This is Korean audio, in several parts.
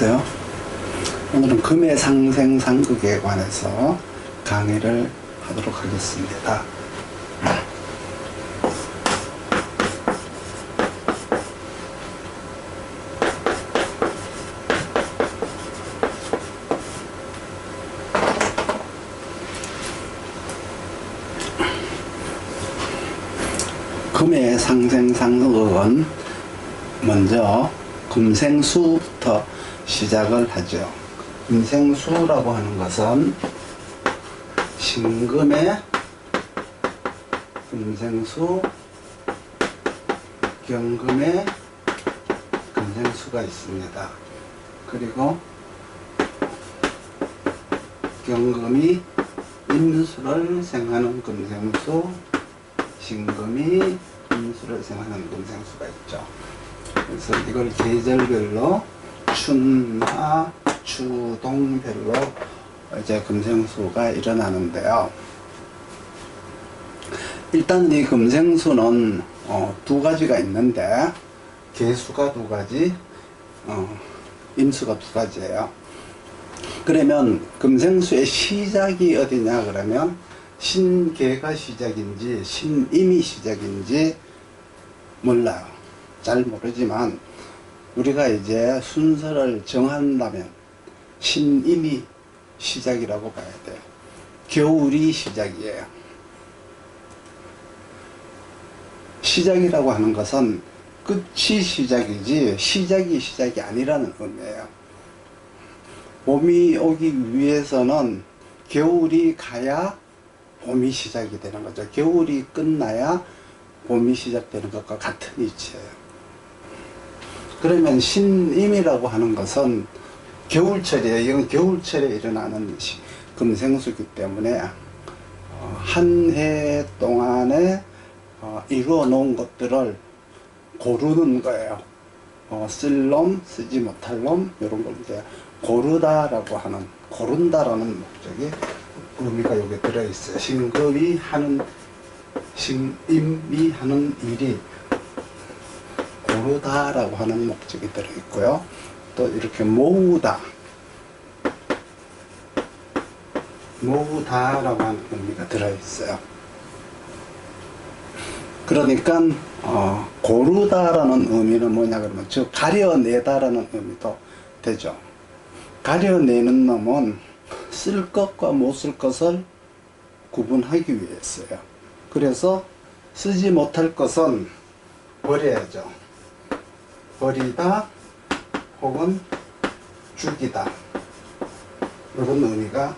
안녕하세요. 오늘은 금의 상생상극에 관해서 강의를 하도록 하겠습니다. 금의 상생상극은 먼저 금생수부터 시작을 하죠. 금생수라고 하는 것은 신금의 금생수, 경금의 금생수가 있습니다. 그리고 경금이 임수를 생하는 금생수, 신금이 임수를 생하는 금생수가 있죠. 그래서 이걸 계절별로 춘하, 추동별로 이제 금생수가 일어나는데요. 일단 이 금생수는 두 가지가 있는데 계수가 두 가지, 임수가 두 가지예요. 그러면 금생수의 시작이 어디냐 그러면 신계가 시작인지 신임이 시작인지 몰라요. 잘 모르지만 우리가 이제 순서를 정한다면 신임이 시작이라고 봐야 돼요. 겨울이 시작이에요. 시작이라고 하는 것은 끝이 시작이지 시작이 아니라는 의미예요. 봄이 오기 위해서는 겨울이 가야 봄이 시작이 되는 거죠. 겨울이 끝나야 봄이 시작되는 것과 같은 이치예요. 그러면 신임이라고 하는 것은 겨울철이에요. 이건 겨울철에 일어나는 금생수이기 때문에 한 해 동안에 이루어 놓은 것들을 고르는 거예요. 쓸 놈, 쓰지 못할 놈, 이런 걸 이제 고르다라고 하는, 고른다라는 목적이 의미가 여기 들어있어요. 신금이 하는, 신임이 하는 일이 고르다라고 하는 목적이 들어있고요. 또 이렇게 모으다라고 하는 의미가 들어있어요. 그러니까 고르다라는 의미는 뭐냐 그러면 즉 가려내다라는 의미도 되죠. 가려내는 놈은 쓸 것과 못 쓸 것을 구분하기 위해서요. 그래서 쓰지 못할 것은 버려야죠. 버리다 혹은 죽이다, 이런 의미가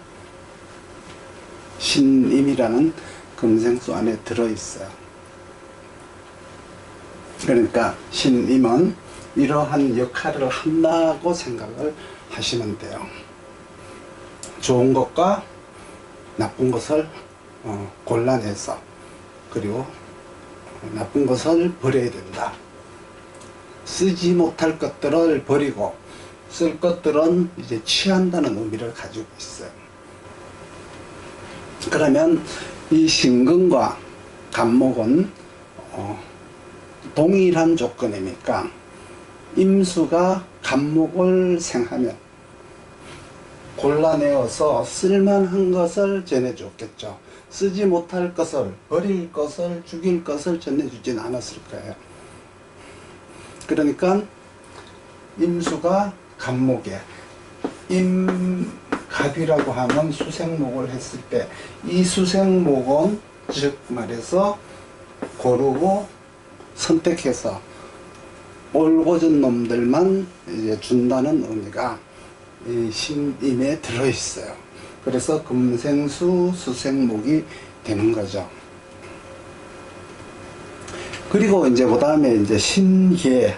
신임이라는 금생수 안에 들어있어요. 그러니까 신임은 이러한 역할을 한다고 생각을 하시면 돼요. 좋은 것과 나쁜 것을 골라내서 그리고 나쁜 것을 버려야 된다. 쓰지 못할 것들을 버리고 쓸 것들은 이제 취한다는 의미를 가지고 있어요. 그러면 이 신금과 간목은 동일한 조건이니까 임수가 간목을 생하면 골라내어서 쓸만한 것을 전해줬겠죠. 쓰지 못할 것을, 버릴 것을, 죽일 것을 전해주진 않았을 거예요. 그러니까 임수가 간목에 임갑이라고 하는 수생목을 했을 때 이 수생목은 즉 말해서 고르고 선택해서 올곧은 놈들만 이제 준다는 의미가 이 신임에 들어있어요. 그래서 금생수 수생목이 되는 거죠. 그리고 이제 그 다음에 이제 신계,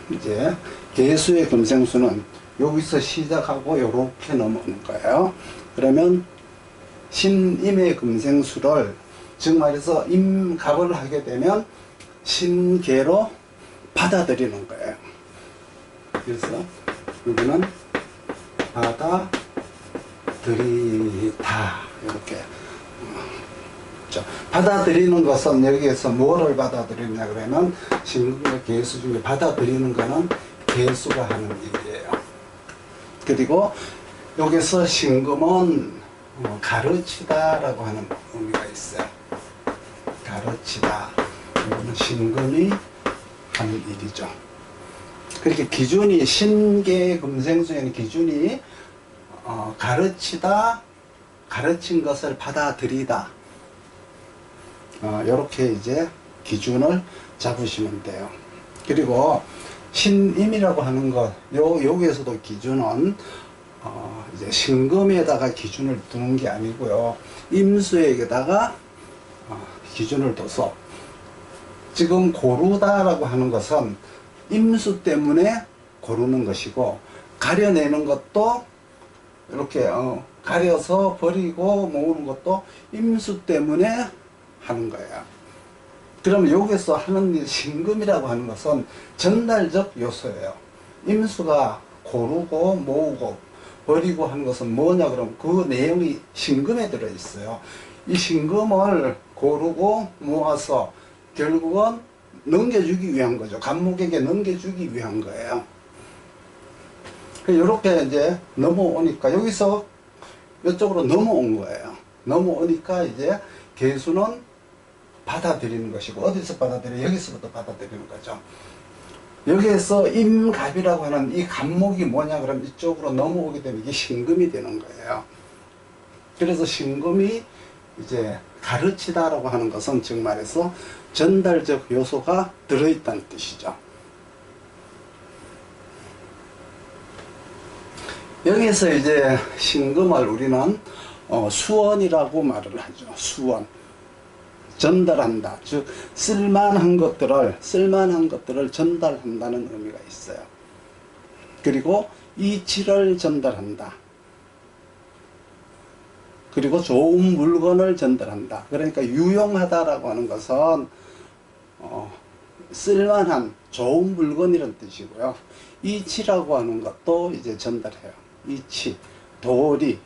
이제 계수의 금생수는 여기서 시작하고 요렇게 넘어오는 거예요. 그러면 신임의 금생수를 즉 말해서 임갑을 하게 되면 신계로 받아들이는 거예요. 그래서 여기는 받아들이다, 이렇게. 받아들이는 것은 여기에서 뭐를 받아들이냐 그러면 신금과 계수 중에 받아들이는 것은 계수가 하는 일이에요. 그리고 여기서 신금은 가르치다라고 하는 의미가 있어요. 가르치다. 이거는 신금이 하는 일이죠. 그렇게 기준이 신계 금생수에는 기준이 가르치다, 가르친 것을 받아들이다. 이렇게 이제 기준을 잡으시면 돼요. 그리고 신임이라고 하는 것, 여기에서도 기준은 이제 신금에다가 기준을 두는 게 아니고요. 임수에게다가 기준을 둬서 지금 고르다라고 하는 것은 임수 때문에 고르는 것이고, 가려내는 것도 이렇게 가려서 버리고 모으는 것도 임수 때문에 하는 거예요. 그러면 여기서 하는 일, 신금이라고 하는 것은 전달적 요소예요. 임수가 고르고 모으고 버리고 하는 것은 뭐냐 그러면 그 내용이 신금에 들어있어요. 이 신금을 고르고 모아서 결국은 넘겨주기 위한 거죠. 간목에게 넘겨주기 위한 거예요. 이렇게 이제 넘어오니까 여기서 이쪽으로 넘어온 거예요. 넘어오니까 이제 개수는 받아들이는 것이고, 어디서 받아들여요? 여기서부터 받아들이는 거죠. 여기에서 임갑이라고 하는 이 간목이 뭐냐 그러면 이쪽으로 넘어오게 되면 이게 신금이 되는 거예요. 그래서 신금이 이제 가르치다라고 하는 것은 즉 말해서 전달적 요소가 들어있다는 뜻이죠. 여기서 이제 신금을 우리는 수원이라고 말을 하죠. 수원. 전달한다. 즉 쓸만한 것들을 전달한다는 의미가 있어요. 그리고 이치를 전달한다. 그리고 좋은 물건을 전달한다. 그러니까 유용하다라고 하는 것은 쓸만한 좋은 물건이라는 뜻이고요. 이치라고 하는 것도 이제 전달해요. 이치, 도리,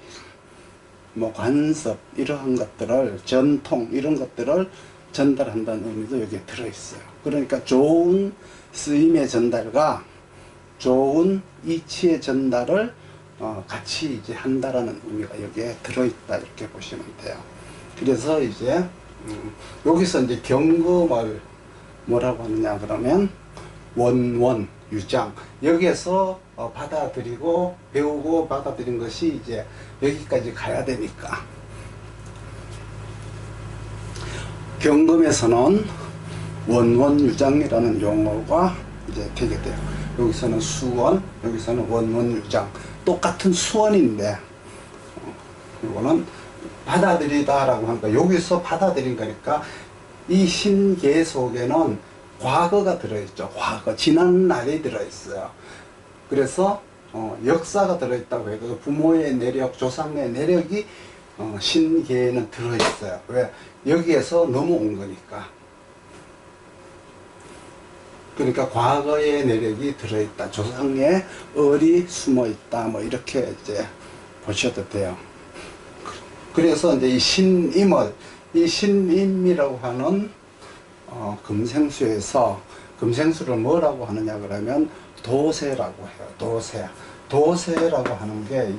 관섭 이러한 것들을, 전통 이런 것들을 전달한다는 의미도 여기에 들어있어요. 그러니까 좋은 쓰임의 전달과 좋은 이치의 전달을 같이 이제 한다라는 의미가 여기에 들어있다 이렇게 보시면 돼요. 그래서 이제 여기서 이제 경금을 뭐라고 하느냐 그러면 원원 유장, 여기에서 받아들이고 배우고 받아들인 것이 이제 여기까지 가야 되니까 경금에서는 원원유장이라는 용어가 이제 되게 돼요. 여기서는 수원, 여기서는 원원유장, 똑같은 수원인데 이거는 받아들이다라고 하니까 여기서 받아들인 거니까 이 신계 속에는 과거가 들어있죠. 과거, 지난 날이 들어있어요. 그래서 역사가 들어있다고 해도 부모의 내력, 조상의 내력이 신계에는 들어있어요. 왜? 여기에서 넘어온 거니까. 그러니까 과거의 내력이 들어있다. 조상의 을이 숨어있다. 뭐 이렇게 이제 보셔도 돼요. 그래서 이제 이 신임이라고 하는 금생수에서 금생수를 뭐라고 하느냐 그러면 도세라고 해요. 도세라고 하는 게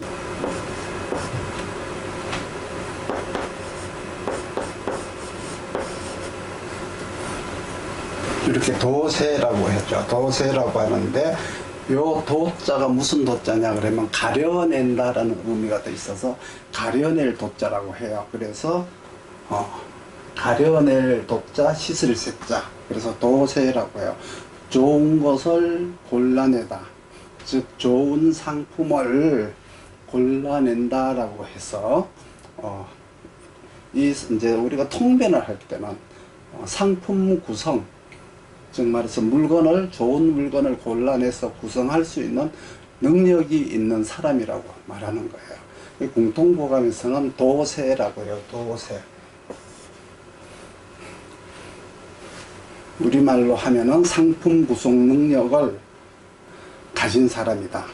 이렇게 도세라고 했죠. 도세라고 하는데 요 도자가 무슨 도자냐 그러면 가려낸다라는 의미가 더 있어서 가려낼 도자라고 해요. 그래서 가려낼 도자, 씻을 세자. 그래서 도세라고 해요. 좋은 것을 골라내다. 즉 좋은 상품을 골라낸다라고 해서 이제 우리가 통변을 할 때는 상품 구성, 즉 말해서 좋은 물건을 골라내서 구성할 수 있는 능력이 있는 사람이라고 말하는 거예요. 공통보감에서는 도세라고 해요. 도세. 우리말로 하면은 상품 구성 능력을 가진 사람이다.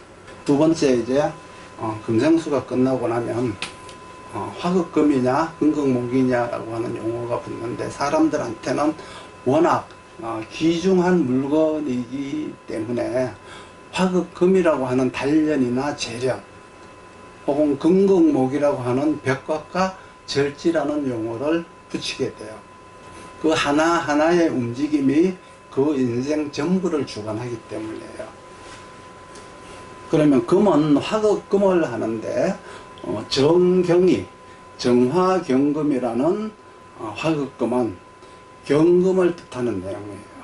두 번째 이제 금생수가 끝나고 나면 화극금이냐 금극목이냐라고 하는 용어가 붙는데 사람들한테는 워낙 귀중한 물건이기 때문에 화극금이라고 하는 단련이나 재련, 혹은 금극목이라고 하는 벽각과 절지라는 용어를 붙이게 돼요. 그 하나하나의 움직임이 그 인생 전부를 주관하기 때문이에요. 그러면 금은 화극금을 하는데 정경이, 정화경금이라는 화극금은 경금을 뜻하는 내용이에요.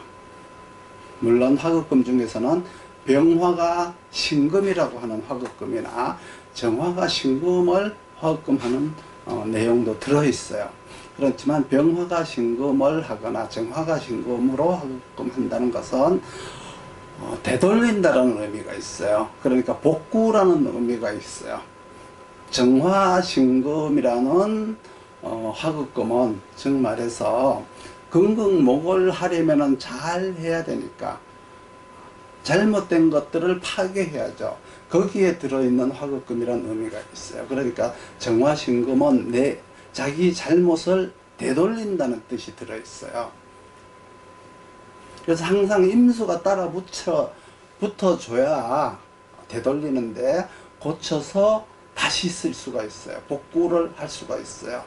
물론 화극금 중에서는 병화가 신금이라고 하는 화극금이나 정화가 신금을 화극금하는 내용도 들어있어요. 그렇지만 병화가 신금을 하거나 정화가 신금으로 화극금한다는 것은 되돌린다는 의미가 있어요. 그러니까 복구라는 의미가 있어요. 정화신금이라는 화극금은 즉 말해서 금극목을 하려면 잘 해야 되니까 잘못된 것들을 파괴해야죠. 거기에 들어있는 화극금이라는 의미가 있어요. 그러니까 정화신금은 자기 잘못을 되돌린다는 뜻이 들어있어요. 그래서 항상 임수가 따라 붙어줘야 되돌리는데 고쳐서 다시 쓸 수가 있어요. 복구를 할 수가 있어요.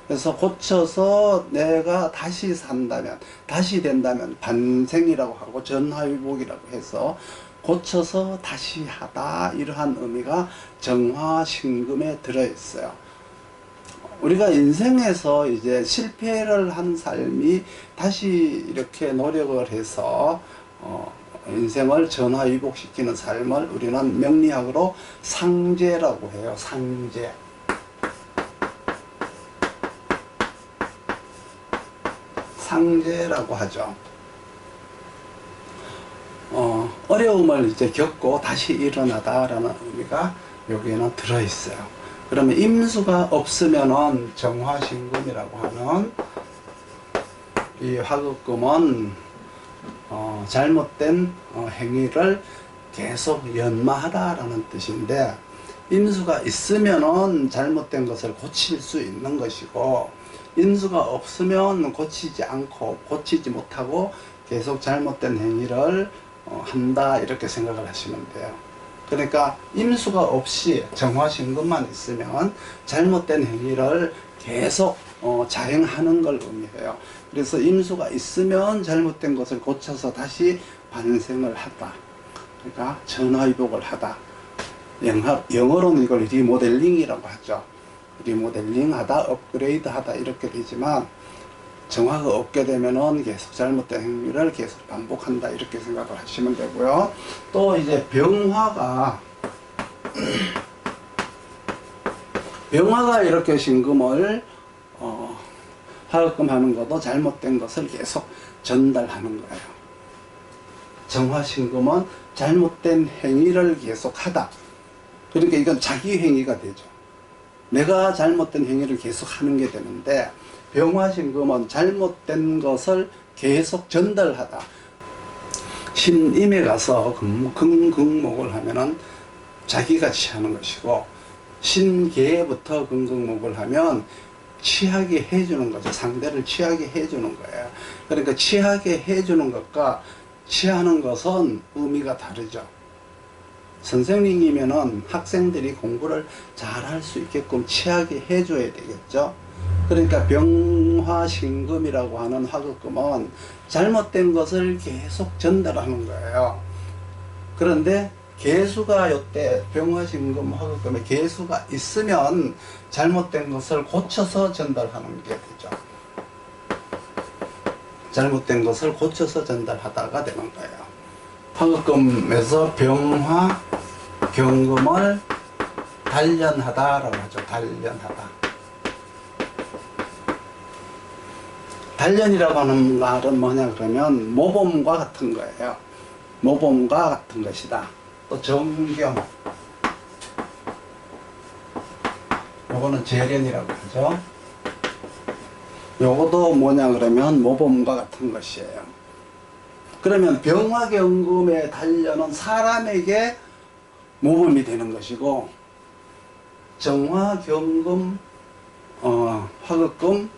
그래서 고쳐서 내가 다시 산다면, 다시 된다면 반생이라고 하고 전화위복이라고 해서 고쳐서 다시 하다, 이러한 의미가 정화신금에 들어있어요. 우리가 인생에서 이제 실패를 한 삶이 다시 이렇게 노력을 해서 인생을 전화위복시키는 삶을 우리는 명리학으로 상재라고 해요. 상재. 상재라고 하죠. 어려움을 이제 겪고 다시 일어나다라는 의미가 여기에는 들어있어요. 그러면 임수가 없으면은 정화신금이라고 하는 이 화극금은 잘못된 행위를 계속 연마하다라는 뜻인데, 임수가 있으면은 잘못된 것을 고칠 수 있는 것이고, 임수가 없으면 고치지 않고 고치지 못하고 계속 잘못된 행위를 한다, 이렇게 생각을 하시면 돼요. 그러니까 임수가 없이 정화신금만 있으면 잘못된 행위를 계속 자행하는 걸 의미해요. 그래서 임수가 있으면 잘못된 것을 고쳐서 다시 반생을 하다, 그러니까 전화위복을 하다. 영어로는 이걸 리모델링이라고 하죠. 리모델링 하다, 업그레이드 하다, 이렇게 되지만 정화가 없게 되면은 계속 잘못된 행위를 계속 반복한다, 이렇게 생각을 하시면 되고요. 또 이제 병화가 이렇게 신금을 화극금 하는 것도 잘못된 것을 계속 전달하는 거예요. 정화신금은 잘못된 행위를 계속 하다. 그러니까 이건 자기 행위가 되죠. 내가 잘못된 행위를 계속 하는 게 되는데, 병화신금은 잘못된 것을 계속 전달하다. 신임에 가서 금극목을 하면은 자기가 취하는 것이고, 신계부터 금극목을 하면 취하게 해주는 거죠. 상대를 취하게 해주는 거예요. 그러니까 취하게 해주는 것과 취하는 것은 의미가 다르죠. 선생님이면은 학생들이 공부를 잘 할 수 있게끔 취하게 해줘야 되겠죠. 그러니까 병화신금이라고 하는 화극금은 잘못된 것을 계속 전달하는 거예요. 그런데 개수가 요때 병화신금 화극금에 개수가 있으면 잘못된 것을 고쳐서 전달하는 게 되죠. 잘못된 것을 고쳐서 전달하다가 되는 거예요. 화극금에서 병화 경금을 단련하다라고 하죠. 단련하다. 단련이라고 하는 말은 뭐냐 그러면 모범과 같은 거예요. 모범과 같은 것이다. 또 정경, 요거는 재련이라고 하죠. 요것도 뭐냐 그러면 모범과 같은 것이에요. 그러면 병화경금의 단련은 사람에게 모범이 되는 것이고, 정화경금, 화극금,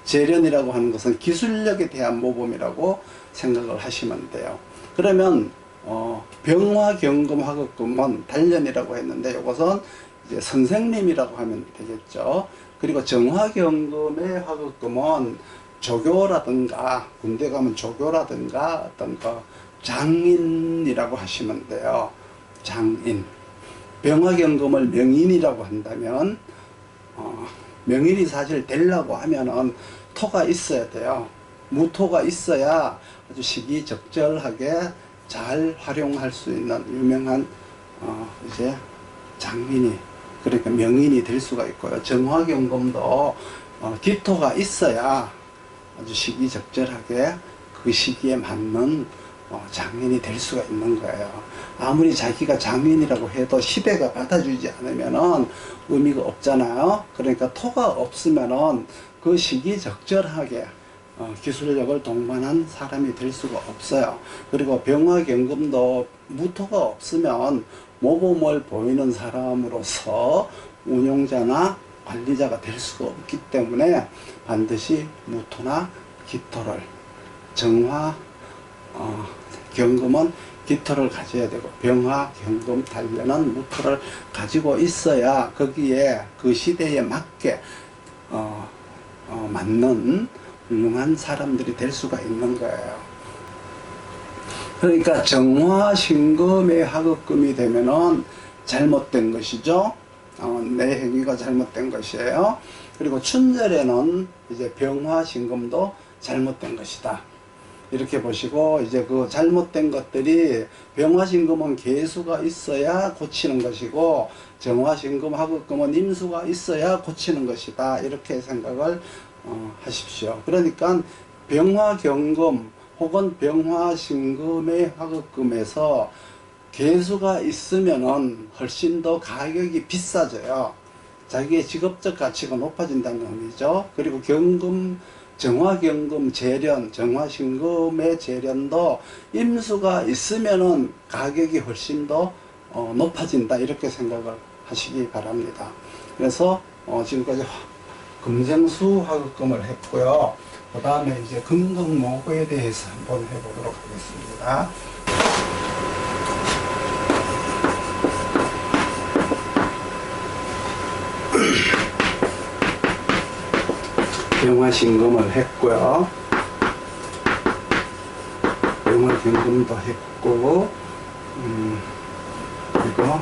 재련이라고 하는 것은 기술력에 대한 모범이라고 생각을 하시면 돼요. 그러면 병화경금 화급금은 단련이라고 했는데 이것은 이제 선생님이라고 하면 되겠죠. 그리고 정화경금의 화급금은 조교라든가 군대 가면 조교라든가 어떤 그 장인이라고 하시면 돼요. 장인. 병화경금을 명인이라고 한다면 명인이 사실 되려고 하면은 토가 있어야 돼요. 무토가 있어야 아주 시기적절하게 잘 활용할 수 있는 유명한 이제 장인이, 그러니까 명인이 될 수가 있고요. 정화경금도 기토가 있어야 아주 시기적절하게 그 시기에 맞는 장인이 될 수가 있는 거예요. 아무리 자기가 장인이라고 해도 시대가 받아주지 않으면은 의미가 없잖아요. 그러니까 토가 없으면은 그 시기적절하게 기술력을 동반한 사람이 될 수가 없어요. 그리고 병화경금도 무토가 없으면 모범을 보이는 사람으로서 운용자나 관리자가 될 수가 없기 때문에 반드시 무토나 기토를, 정화 경금은 기토를 가져야 되고 병화 경금 단련은 무토를 가지고 있어야 거기에 그 시대에 맞게 맞는 훌륭한 사람들이 될 수가 있는 거예요. 그러니까 정화신금의 하급금이 되면은 잘못된 것이죠. 내 행위가 잘못된 것이에요. 그리고 춘절에는 이제 병화신금도 잘못된 것이다. 이렇게 보시고, 이제 그 잘못된 것들이 병화신금은 개수가 있어야 고치는 것이고, 정화신금 하급금은 임수가 있어야 고치는 것이다. 이렇게 생각을 하십시오. 그러니까 병화경금 혹은 병화신금의 하급금에서 개수가 있으면은 훨씬 더 가격이 비싸져요. 자기의 직업적 가치가 높아진다는 의미죠. 그리고 경금, 정화경금 재련, 정화신금의 재련도 임수가 있으면은 가격이 훨씬 더 높아진다. 이렇게 생각을 하시기 바랍니다. 그래서 지금까지 금생수 하급금을 했고요. 그 다음에 이제 금극목에 대해서 한번 해보도록 하겠습니다. 병화신금을 했고요. 병화경금도 했고, 그리고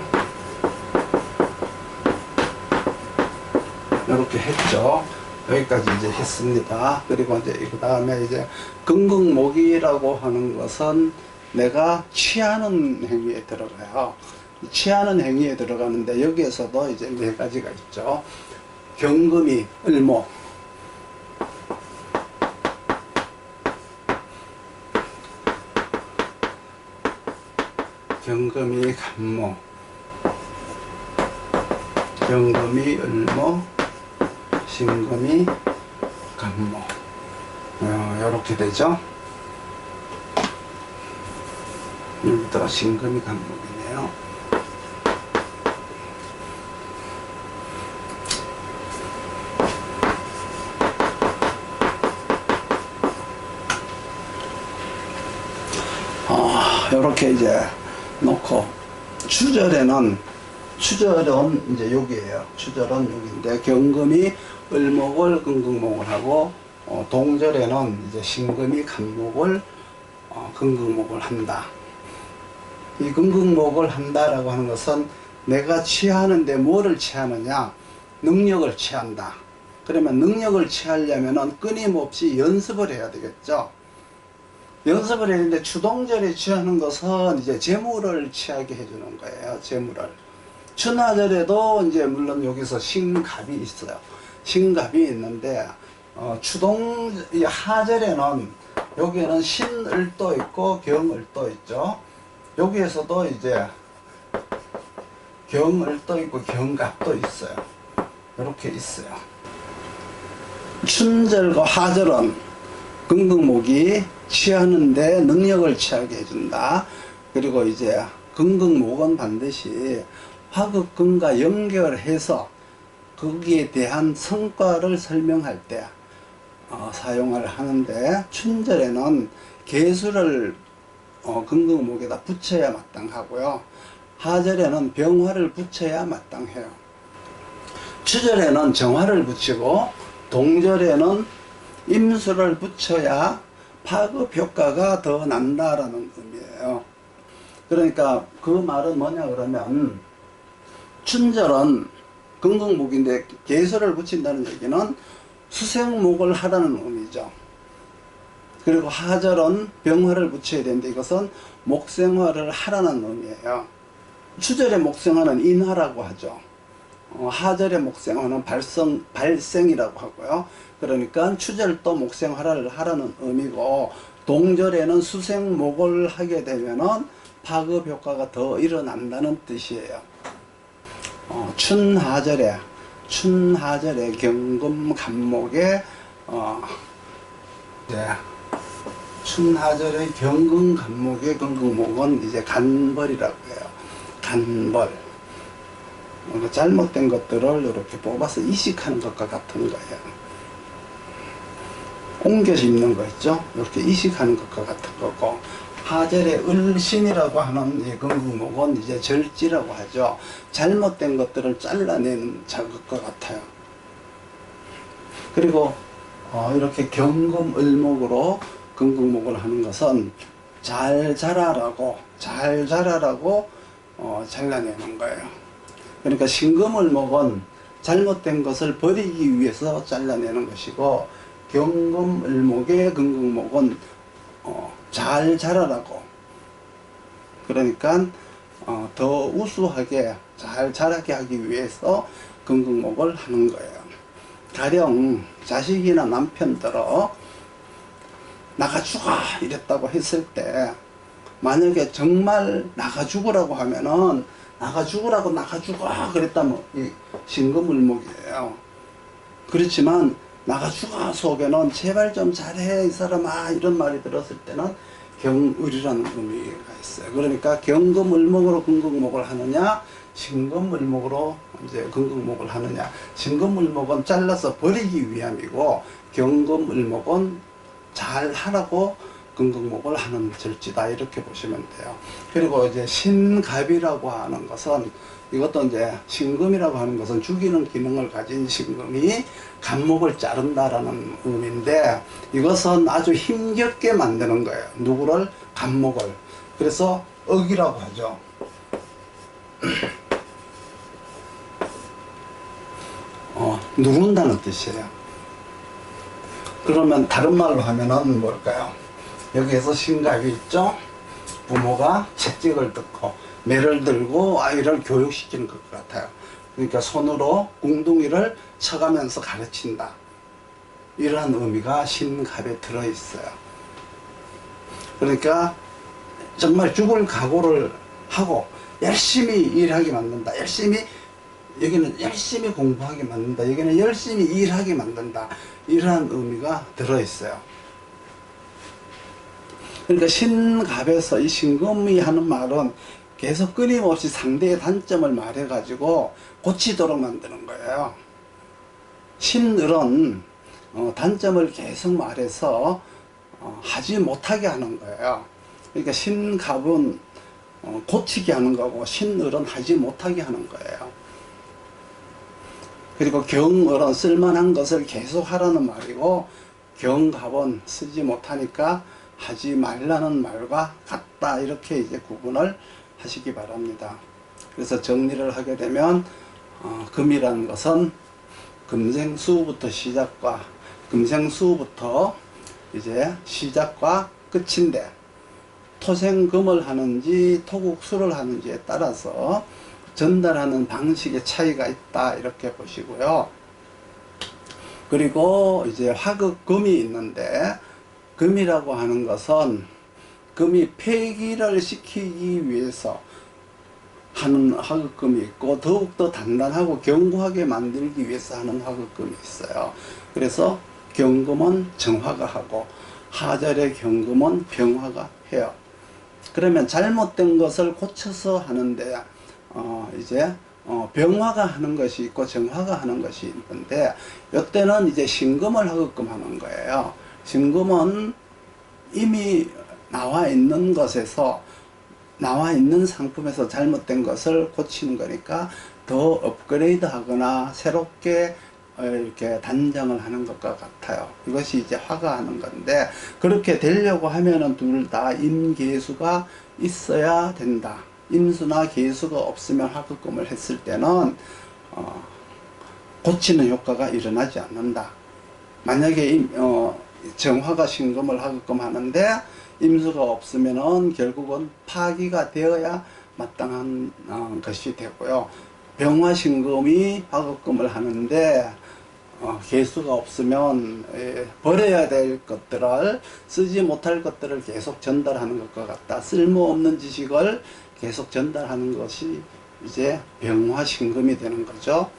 이렇게 했죠. 여기까지 이제 했습니다. 그리고 이제 그 다음에 이제 금극목이라고 하는 것은 내가 취하는 행위에 들어가요. 취하는 행위에 들어가는데 여기에서도 이제 네 가지가 있죠. 경금이 을목, 경금이 간목, 경금이 을목, 신금이 간목, 이렇게 되죠. 여기다가 신금이 간목이네요. 이렇게 이제 놓고, 추절은 이제 여기에요. 추절은 여기인데, 경금이 을목을 금극목을 하고, 동절에는 이제 신금이 간목을 금극목을 한다. 이 금극목을 한다라고 하는 것은 내가 취하는데 뭐를 취하느냐? 능력을 취한다. 그러면 능력을 취하려면은 끊임없이 연습을 해야 되겠죠. 연습을 했는데 추동절에 취하는 것은 이제 재물을 취하게 해주는 거예요. 재물을. 춘하절에도 이제 물론 여기서 신갑이 있어요. 신갑이 있는데 하절에는 여기에는 신을도 있고 경을도 있죠. 여기에서도 이제 경을도 있고 경갑도 있어요. 이렇게 있어요. 춘절과 하절은 금극목이 취하는데 능력을 취하게 해준다. 그리고 이제 금극목은 반드시 화급금과 연결해서 거기에 대한 성과를 설명할 때 사용을 하는데, 춘절에는 개수를 근극목에다 붙여야 마땅하고요. 하절에는 병화를 붙여야 마땅해요. 추절에는 정화를 붙이고 동절에는 임수를 붙여야 파급 효과가 더 난다라는 의미예요. 그러니까 그 말은 뭐냐 그러면 춘절은 근극목인데 개수를 붙인다는 얘기는 수생목을 하라는 의미죠. 그리고 하절은 병화를 붙여야 되는데 이것은 목생화를 하라는 의미예요. 추절의 목생화는 인화라고 하죠. 하절의 목생화는 발생이라고 하고요. 그러니까 추절도 목생화를 하라는 의미고 동절에는 수생목을 하게 되면은 파급 효과가 더 일어난다는 뜻이에요. 춘하절에 경금간목에 춘하절의 경금간목의 근극목은 이제 간벌이라고 해요. 간벌. 잘못된 것들을 이렇게 뽑아서 이식하는 것과 같은 거예요. 옮겨 심는 거 있죠? 이렇게 이식하는 것과 같은 거고, 하절의 을신이라고 하는 이 근극목은 이제 절지라고 하죠. 잘못된 것들을 잘라내는 작업과 같아요. 그리고 이렇게 경금을목으로 근극목을 하는 것은 잘 자라라고 잘라내는 거예요. 그러니까 신금을목은 잘못된 것을 버리기 위해서 잘라내는 것이고, 경금을목의 근극목은 잘 자라라고, 그러니까 더 우수하게 잘 자라게 하기 위해서 근극목을 하는 거예요. 가령 자식이나 남편들어 나가 죽어 이랬다고 했을 때, 만약에 정말 나가 죽으라고 하면은 나가 죽으라고 나가 죽어 그랬다면 이 신금을목이에요. 그렇지만 나가 죽어 속에는 제발 좀 잘해 이 사람아 이런 말이 들었을 때는 경을이라는 의미가 있어요. 그러니까 경금을목으로 근극목을 하느냐, 신금을목으로 이제 근극목을 하느냐. 신금을목은 잘라서 버리기 위함이고, 경금을목은 잘 하라고 근극목을 하는 절지다, 이렇게 보시면 돼요. 그리고 이제 신갑이라고 하는 것은, 이것도 이제 신금이라고 하는 것은 죽이는 기능을 가진 신금이 간목을 자른다라는 의미인데, 이것은 아주 힘겹게 만드는 거예요. 누구를? 간목을. 그래서 억이라고 하죠. 누른다는 뜻이에요. 그러면 다른 말로 하면은 뭘까요? 여기에서 신갑이 있죠? 부모가 채찍을 듣고 매를 들고 아이를 교육시키는 것 같아요. 그러니까 손으로 궁둥이를 쳐가면서 가르친다, 이러한 의미가 신갑에 들어있어요. 그러니까 정말 죽을 각오를 하고 열심히 일하게 만든다, 여기는 열심히 공부하게 만든다, 여기는 열심히 일하게 만든다, 이러한 의미가 들어있어요. 그러니까 신갑에서 이 신금이 하는 말은 계속 끊임없이 상대의 단점을 말해가지고 고치도록 만드는 거예요. 신을은 단점을 계속 말해서 하지 못하게 하는 거예요. 그러니까 신갑은 고치게 하는 거고, 신을은 하지 못하게 하는 거예요. 그리고 경을은 쓸만한 것을 계속 하라는 말이고, 경갑은 쓰지 못하니까 하지 말라는 말과 같다, 이렇게 이제 구분을 하시기 바랍니다. 그래서 정리를 하게 되면 금이라는 것은 금생수부터 이제 시작과 끝인데, 토생금을 하는지 토국수를 하는지에 따라서 전달하는 방식의 차이가 있다, 이렇게 보시고요. 그리고 이제 화극금이 있는데, 금이라고 하는 것은 금이 폐기를 시키기 위해서 하는 화극금이 있고, 더욱더 단단하고 견고하게 만들기 위해서 하는 화극금이 있어요. 그래서 경금은 정화가 하고 하절의 경금은 병화가 해요. 그러면 잘못된 것을 고쳐서 하는데 이제 병화가 하는 것이 있고 정화가 하는 것이 있는데, 이때는 이제 신금을 화극금 하는 거예요. 신금은 이미 나와 있는 것에서, 나와 있는 상품에서 잘못된 것을 고치는 거니까 더 업그레이드 하거나 새롭게 이렇게 단장을 하는 것과 같아요. 이것이 이제 화가하는 건데, 그렇게 되려고 하면은 둘 다 임계수가 있어야 된다. 임수나 계수가 없으면 화급금을 했을 때는 고치는 효과가 일어나지 않는다. 만약에 정화가 신금을 화급금 하는데 임수가 없으면은 결국은 파기가 되어야 마땅한 것이 되고요. 병화 신금이 화급금을 하는데 개수가 없으면 버려야 될 것들을, 쓰지 못할 것들을 계속 전달하는 것과 같다. 쓸모없는 지식을 계속 전달하는 것이 이제 병화신금이 되는 거죠.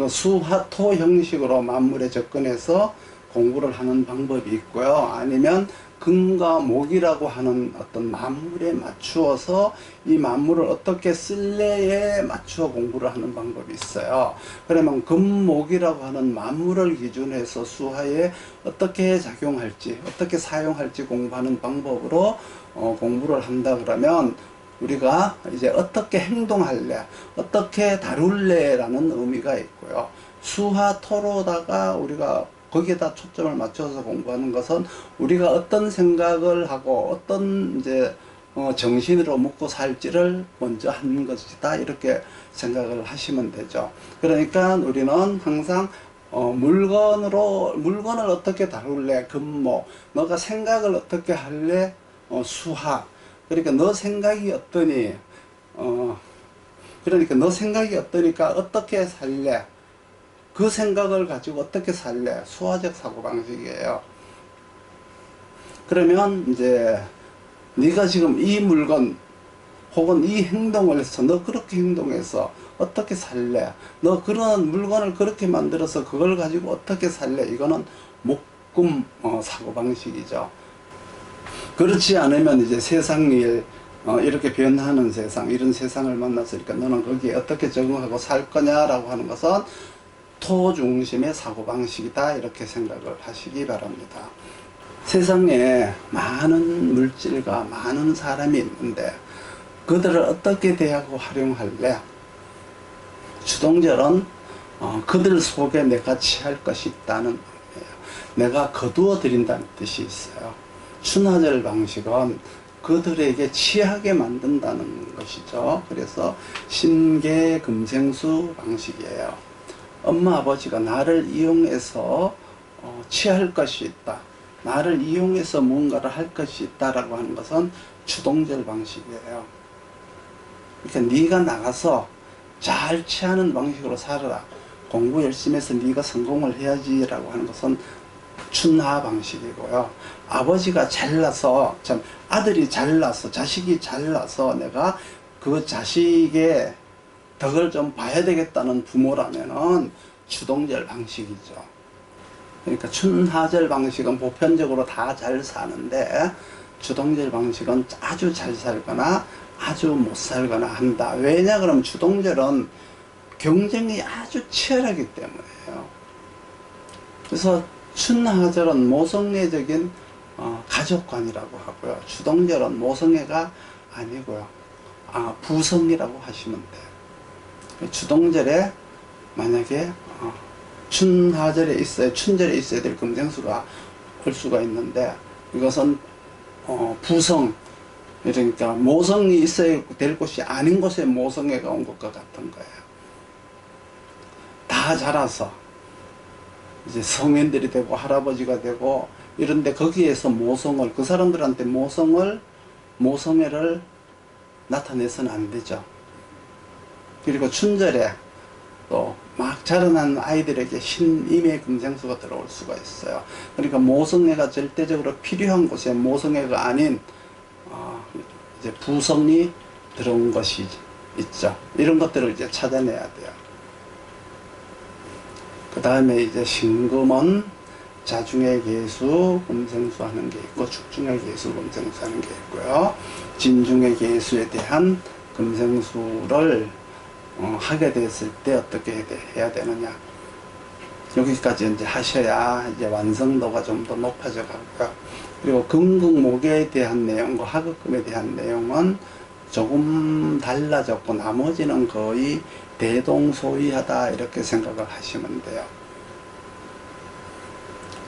수화토 형식으로 만물에 접근해서 공부를 하는 방법이 있고요. 아니면 금과 목이라고 하는 어떤 만물에 맞추어서 이 만물을 어떻게 쓸래에 맞추어 공부를 하는 방법이 있어요. 그러면 금목이라고 하는 만물을 기준해서 수화에 어떻게 작용할지, 어떻게 사용할지 공부하는 방법으로 공부를 한다 그러면 우리가 이제 어떻게 행동할래, 어떻게 다룰래 라는 의미가 있고요. 수화토로다가 우리가 거기에다 초점을 맞춰서 공부하는 것은 우리가 어떤 생각을 하고 어떤 이제 정신으로 먹고 살지를 먼저 하는 것이다, 이렇게 생각을 하시면 되죠. 그러니까 우리는 항상 물건을 어떻게 다룰래, 금목, 너가 생각을 어떻게 할래, 수화. 그러니까 너 생각이 어떠니, 그러니까 너 생각이 어떠니까 어떻게 살래, 그 생각을 가지고 어떻게 살래, 수화적 사고방식이에요. 그러면 이제 네가 지금 이 물건 혹은 이 행동을 해서 너 그렇게 행동해서 어떻게 살래, 너 그런 물건을 그렇게 만들어서 그걸 가지고 어떻게 살래, 이거는 목금 사고방식이죠. 그렇지 않으면 이제 세상일, 이렇게 변하는 세상, 이런 세상을 만났으니까 너는 거기에 어떻게 적응하고 살 거냐라고 하는 것은 토 중심의 사고방식이다, 이렇게 생각을 하시기 바랍니다. 세상에 많은 물질과 많은 사람이 있는데 그들을 어떻게 대하고 활용할래? 주동절은 그들 속에 내가 취할 것이 있다는 의미예요. 내가 거두어 드린다는 뜻이 있어요. 춘하절 방식은 그들에게 취하게 만든다는 것이죠. 그래서 신계금생수 방식이에요. 엄마 아버지가 나를 이용해서 취할 것이 있다, 나를 이용해서 무언가를 할 것이 있다라고 하는 것은 주동절 방식이에요. 그러니까 네가 나가서 잘 취하는 방식으로 살아라, 공부 열심히 해서 네가 성공을 해야지 라고 하는 것은 춘하 방식이고요. 아버지가 잘나서, 참 아들이 잘나서, 자식이 잘나서 내가 그 자식의 덕을 좀 봐야 되겠다는 부모라면은 주동절 방식이죠. 그러니까 춘하절 방식은 보편적으로 다 잘 사는데 주동절 방식은 아주 잘 살거나 아주 못 살거나 한다. 왜냐 그러면 주동절은 경쟁이 아주 치열하기 때문에요. 그래서 춘하절은 모성애적인 가족관이라고 하고요. 주동절은 모성애가 아니고요. 부성이라고 하시면 돼요. 주동절에 만약에 춘하절에 있어야, 춘절에 있어야 될 금생수가 올 수가 있는데 이것은 부성, 그러니까 모성이 있어야 될 곳이 아닌 곳에 모성애가 온 것과 같은 거예요. 다 자라서 이제 성인들이 되고 할아버지가 되고 이런데 거기에서 모성을, 그 사람들한테 모성애를 나타내서는 안 되죠. 그리고 춘절에 또 막 자라난 아이들에게 신임의 금생수가 들어올 수가 있어요. 그러니까 모성애가 절대적으로 필요한 곳에 모성애가 아닌 이제 부성이 들어온 것이 있죠. 이런 것들을 이제 찾아내야 돼요. 그 다음에 이제 신금은 자중의 계수, 금생수 하는 게 있고, 축중의 계수, 금생수 하는 게 있고요. 진중의 계수에 대한 금생수를 하게 됐을 때 어떻게 해야 되느냐. 여기까지 이제 하셔야 이제 완성도가 좀 더 높아져 가고요. 그리고 금극목에 대한 내용과 화급금에 대한 내용은 조금 달라졌고 나머지는 거의 대동소이하다 이렇게 생각을 하시면 돼요.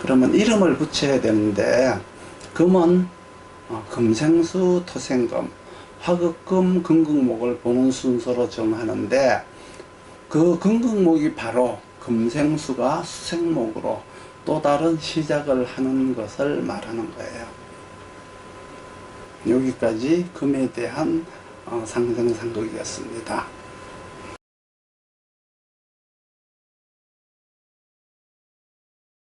그러면 이름을 붙여야 되는데 금은 금생수 토생금, 화급금 금극목을 보는 순서로 정하는데 그 금극목이 바로 금생수가 수생목으로 또 다른 시작을 하는 것을 말하는 거예요. 여기까지 금에 대한 상생상극이었습니다.